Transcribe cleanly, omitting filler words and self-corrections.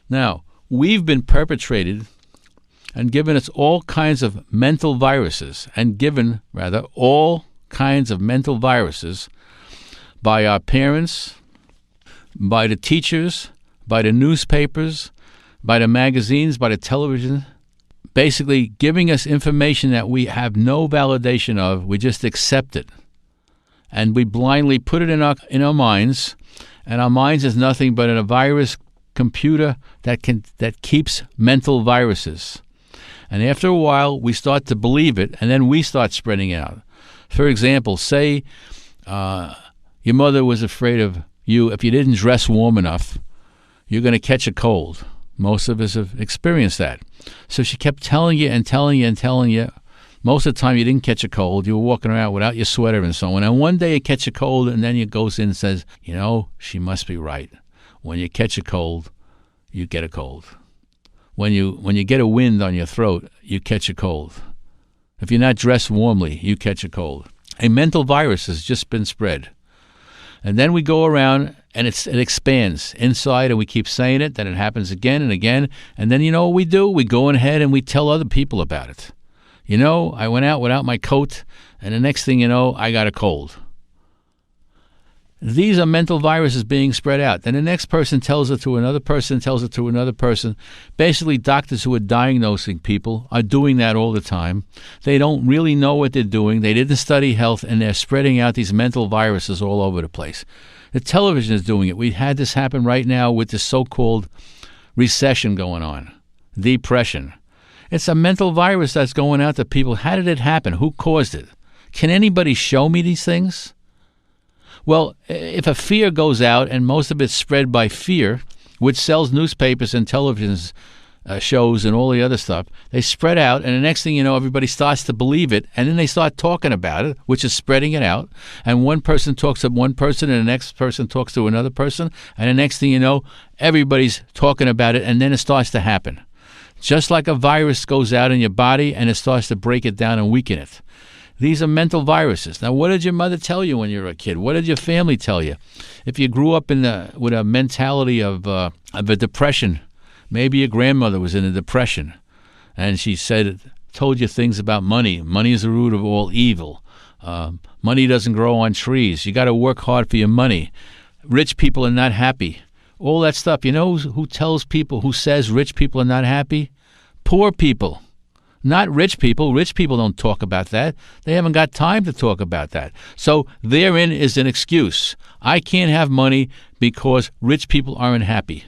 Now, we've been perpetrated and given us all kinds of mental viruses, all kinds of mental viruses by our parents, by the teachers, by the newspapers, by the magazines, by the television, basically giving us information that we have no validation of. We just accept it. And we blindly put it in our minds, and our minds is nothing but a virus computer that keeps mental viruses. And after a while, we start to believe it, and then we start spreading it out. For example, say your mother was afraid of you. If you didn't dress warm enough, you're going to catch a cold. Most of us have experienced that. So she kept telling you and telling you and telling you. Most of the time, you didn't catch a cold. You were walking around without your sweater and so on. And one day you catch a cold, and then you goes in and says, she must be right. When you catch a cold, you get a cold. When you get a wind on your throat, you catch a cold. If you're not dressed warmly, you catch a cold. A mental virus has just been spread. And then we go around, and it expands inside, and we keep saying it. Then it happens again and again. And then you know what we do? We go ahead and we tell other people about it. I went out without my coat, and the next thing you know, I got a cold. These are mental viruses being spread out. Then the next person tells it to another person, tells it to another person. Basically, doctors who are diagnosing people are doing that all the time. They don't really know what they're doing. They didn't study health, and they're spreading out these mental viruses all over the place. The television is doing it. We had this happen right now with the so-called recession going on, depression. It's a mental virus that's going out to people. How did it happen? Who caused it? Can anybody show me these things? Well, if a fear goes out, and most of it's spread by fear, which sells newspapers and television shows and all the other stuff, they spread out, and the next thing you know, everybody starts to believe it, and then they start talking about it, which is spreading it out, and one person talks to one person, and the next person talks to another person, and the next thing you know, everybody's talking about it, and then it starts to happen. Just like a virus goes out in your body, and it starts to break it down and weaken it. These are mental viruses. Now, what did your mother tell you when you were a kid? What did your family tell you? If you grew up with a mentality of a depression, maybe your grandmother was in a depression, and she told you things about money. Money is the root of all evil. Money doesn't grow on trees. You got to work hard for your money. Rich people are not happy. All that stuff. You know who says rich people are not happy? Poor people. Not rich people. Rich people don't talk about that. They haven't got time to talk about that. So therein is an excuse. I can't have money because rich people aren't happy.